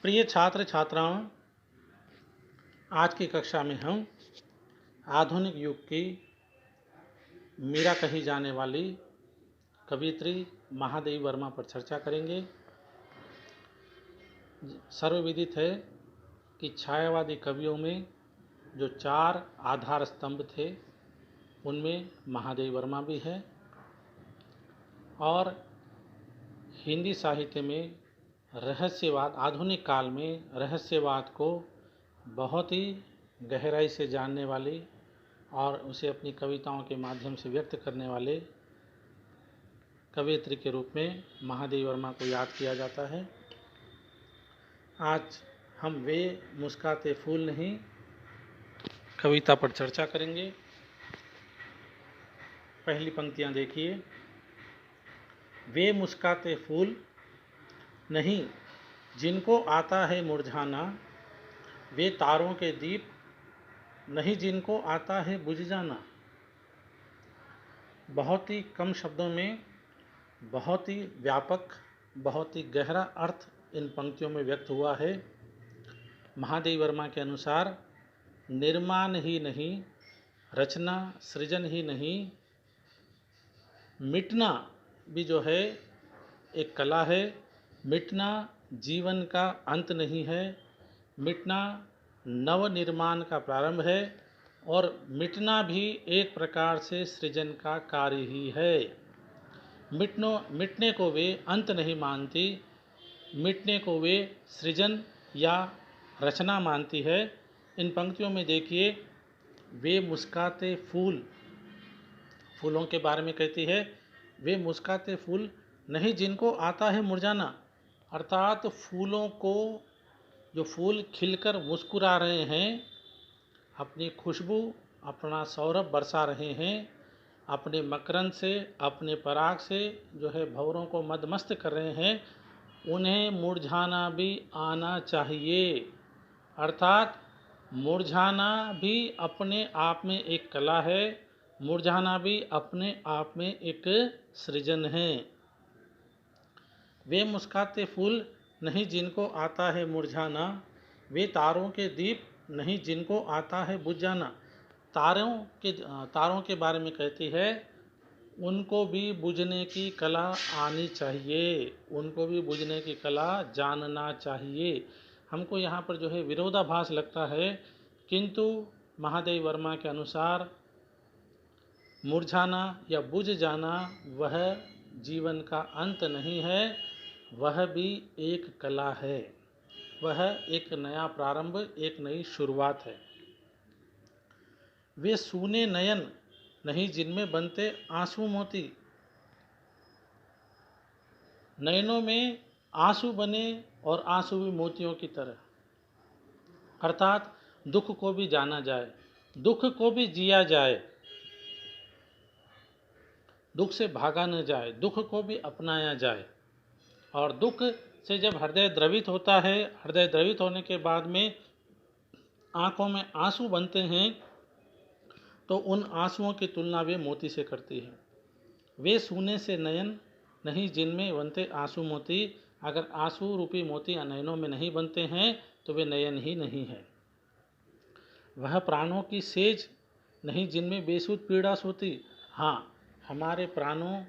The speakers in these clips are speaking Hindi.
प्रिय छात्र छात्राओं, आज की कक्षा में हम आधुनिक युग की मीरा कही जाने वाली कवयित्री महादेवी वर्मा पर चर्चा करेंगे। सर्वविदित है कि छायावादी कवियों में जो 4 आधार स्तंभ थे उनमें महादेवी वर्मा भी है और हिंदी साहित्य में रहस्यवाद, आधुनिक काल में रहस्यवाद को बहुत ही गहराई से जानने वाली और उसे अपनी कविताओं के माध्यम से व्यक्त करने वाले कवयित्री के रूप में महादेवी वर्मा को याद किया जाता है। आज हम वे मुस्काते फूल नहीं कविता पर चर्चा करेंगे। पहली पंक्तियां देखिए। वे मुस्काते फूल नहीं जिनको आता है मुरझाना, वे तारों के दीप नहीं जिनको आता है बुझ जाना। बहुत ही कम शब्दों में बहुत ही व्यापक, बहुत ही गहरा अर्थ इन पंक्तियों में व्यक्त हुआ है। महादेवी वर्मा के अनुसार निर्माण ही नहीं, रचना सृजन ही नहीं, मिटना भी जो है एक कला है। मिटना जीवन का अंत नहीं है, मिटना नव निर्माण का प्रारंभ है और मिटना भी एक प्रकार से सृजन का कार्य ही है। मिटने को वे अंत नहीं मानती, मिटने को वे सृजन या रचना मानती है। इन पंक्तियों में देखिए, वे मुस्काते फूल, फूलों के बारे में कहती है। वे मुस्काते फूल नहीं जिनको आता है मुरझाना, अर्थात फूलों को, जो फूल खिलकर मुस्कुरा रहे हैं, अपनी खुशबू, अपना सौरभ बरसा रहे हैं, अपने मकरंद से, अपने पराग से जो है भंवरों को मदमस्त कर रहे हैं, उन्हें मुरझाना भी आना चाहिए। अर्थात मुरझाना भी अपने आप में एक कला है, मुरझाना भी अपने आप में एक सृजन है। वे मुस्काते फूल नहीं जिनको आता है मुरझाना, वे तारों के दीप नहीं जिनको आता है बुझ जाना। तारों के बारे में कहती है, उनको भी बुझने की कला आनी चाहिए, उनको भी बुझने की कला जानना चाहिए। हमको यहाँ पर जो है विरोधाभास लगता है, किंतु महादेवी वर्मा के अनुसार मुरझाना या बुझ जाना वह जीवन का अंत नहीं है, वह भी एक कला है, वह एक नया प्रारंभ, एक नई शुरुआत है। वे सूने नयन नहीं जिनमें बनते आंसू मोती, नयनों में आंसू बने और आंसू भी मोतियों की तरह। अर्थात दुख को भी जाना जाए, दुख को भी जिया जाए, दुख से भागा न जाए, दुख को भी अपनाया जाए। और दुख से जब हृदय द्रवित होता है, हृदय द्रवित होने के बाद में आंखों में आंसू बनते हैं, तो उन आंसुओं की तुलना वे मोती से करती है। वे सूने से नयन नहीं जिनमें बनते आंसू मोती, अगर आंसू रूपी मोती नयनों में नहीं बनते हैं तो वे नयन ही नहीं है। वह प्राणों की सेज नहीं जिनमें बेसुध पीड़ा सोती। हाँ, हमारे प्राणों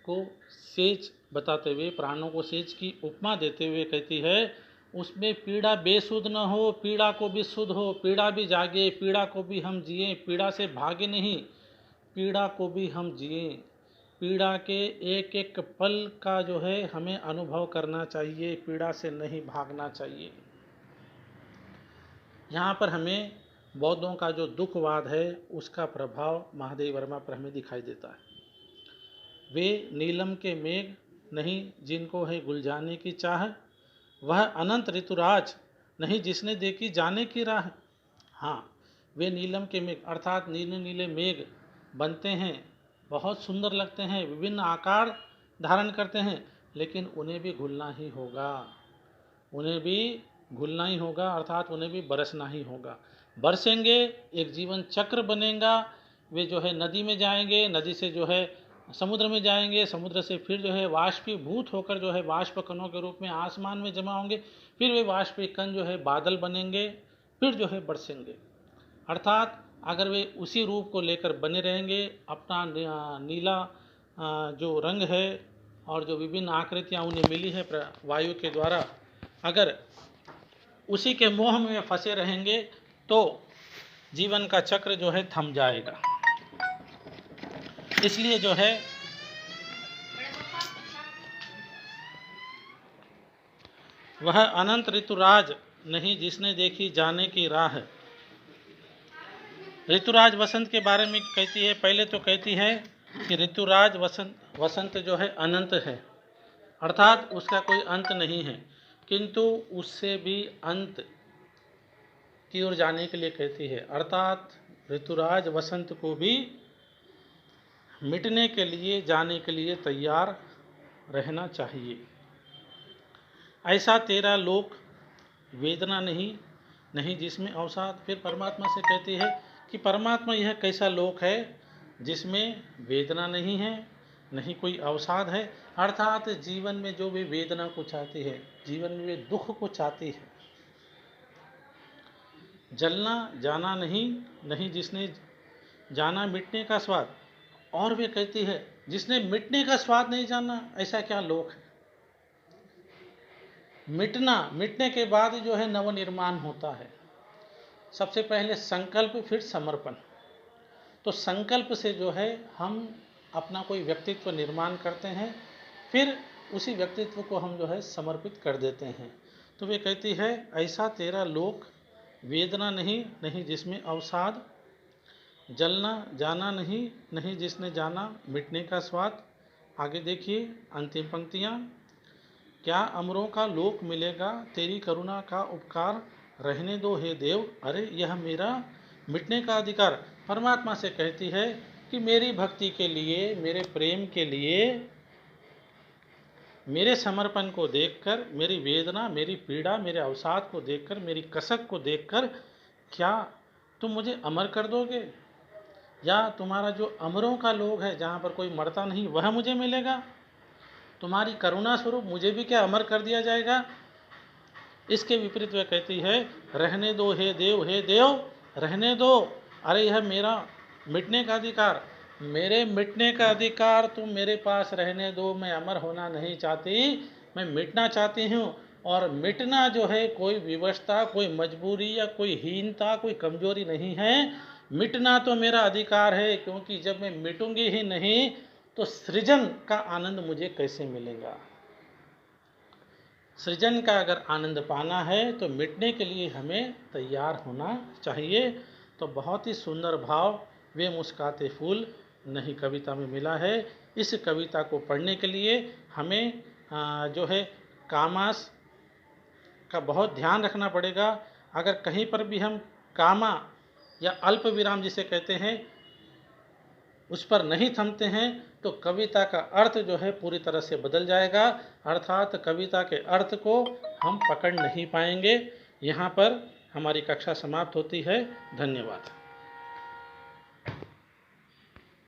को सेज बताते हुए, प्राणों को सेज की उपमा देते हुए कहती है, उसमें पीड़ा बेसुध न हो, पीड़ा को भी सुध हो, पीड़ा भी जागे, पीड़ा को भी हम जिए, पीड़ा से भागे नहीं, पीड़ा को भी हम जिए, पीड़ा के एक एक पल का जो है हमें अनुभव करना चाहिए, पीड़ा से नहीं भागना चाहिए। यहाँ पर हमें बौद्धों का जो दुखवाद है उसका प्रभाव महादेवी वर्मा पर हमें दिखाई देता है। वे नीलम के मेघ नहीं जिनको है गुलजाने की चाह, वह अनंत ऋतुराज नहीं जिसने देखी जाने की राह। हाँ, वे नीलम के मेघ अर्थात नीले नीले मेघ बनते हैं, बहुत सुंदर लगते हैं, विभिन्न आकार धारण करते हैं, लेकिन उन्हें भी घुलना ही होगा, उन्हें भी घुलना ही होगा, अर्थात उन्हें भी बरसना ही होगा। बरसेंगे, एक जीवन चक्र बनेगा, वे जो है नदी में जाएंगे, नदी से जो है समुद्र में जाएंगे, समुद्र से फिर जो है वाष्पीभूत होकर जो है वाष्प कणों के रूप में आसमान में जमा होंगे, फिर वे वाष्पीय कण जो है बादल बनेंगे, फिर जो है बरसेंगे। अर्थात अगर वे उसी रूप को लेकर बने रहेंगे, अपना नीला जो रंग है और जो विभिन्न आकृतियाँ उन्हें मिली है वायु के द्वारा, अगर उसी के मोह में फंसे रहेंगे तो जीवन का चक्र जो है थम जाएगा। इसलिए जो है वह अनंत ऋतुराज नहीं जिसने देखी जाने की राह। ऋतुराज वसंत के बारे में कहती है, पहले तो कहती है कि ऋतुराज वसंत जो है अनंत है, अर्थात उसका कोई अंत नहीं है, किंतु उससे भी अंत की ओर जाने के लिए कहती है, अर्थात ऋतुराज वसंत को भी मिटने के लिए, जाने के लिए तैयार रहना चाहिए। ऐसा तेरा लोक वेदना नहीं जिसमें अवसाद। फिर परमात्मा से कहती है कि परमात्मा यह कैसा लोक है जिसमें वेदना नहीं है, नहीं कोई अवसाद है, अर्थात जीवन में जो भी वेदना को चाहती है, जीवन में वे दुख को चाहती है। जलना जाना नहीं जिसने जाना मिटने का स्वाद। और वे कहती है जिसने मिटने का स्वाद नहीं जाना, ऐसा क्या लोक है। मिटने के बाद जो है नवनिर्माण होता है। सबसे पहले संकल्प, फिर समर्पण। तो संकल्प से जो है हम अपना कोई व्यक्तित्व निर्माण करते हैं, फिर उसी व्यक्तित्व को हम जो है समर्पित कर देते हैं। तो वे कहती है ऐसा तेरा लोक वेदना नहीं जिसमें अवसाद। जलना जाना नहीं जिसने जाना मिटने का स्वाद। आगे देखिए अंतिम पंक्तियाँ। क्या अमरों का लोक मिलेगा तेरी करुणा का उपकार, रहने दो हे देव, अरे यह मेरा मिटने का अधिकार। परमात्मा से कहती है कि मेरी भक्ति के लिए, मेरे प्रेम के लिए, मेरे समर्पण को देखकर, मेरी वेदना, मेरी पीड़ा, मेरे अवसाद को देखकर, मेरी कसक को देखकर क्या तुम मुझे अमर कर दोगे, या तुम्हारा जो अमरों का लोक है जहाँ पर कोई मरता नहीं वह मुझे मिलेगा। तुम्हारी करुणा स्वरूप मुझे भी क्या अमर कर दिया जाएगा। इसके विपरीत वह कहती है रहने दो हे देव रहने दो, अरे यह मेरा मिटने का अधिकार, मेरे मिटने का अधिकार तुम मेरे पास रहने दो। मैं अमर होना नहीं चाहती, मैं मिटना चाहती हूँ। और मिटना जो है कोई विवशता, कोई मजबूरी या कोई हीनता, कोई कमजोरी नहीं है। मिटना तो मेरा अधिकार है, क्योंकि जब मैं मिटूंगी ही नहीं तो सृजन का आनंद मुझे कैसे मिलेगा। सृजन का अगर आनंद पाना है तो मिटने के लिए हमें तैयार होना चाहिए। तो बहुत ही सुंदर भाव वे मुस्काते फूल नहीं कविता में मिला है। इस कविता को पढ़ने के लिए हमें जो है कामास का बहुत ध्यान रखना पड़ेगा। अगर कहीं पर भी हम कामा या अल्प विराम जिसे कहते हैं उस पर नहीं थमते हैं तो कविता का अर्थ जो है पूरी तरह से बदल जाएगा, अर्थात कविता के अर्थ को हम पकड़ नहीं पाएंगे। यहाँ पर हमारी कक्षा समाप्त होती है। धन्यवाद।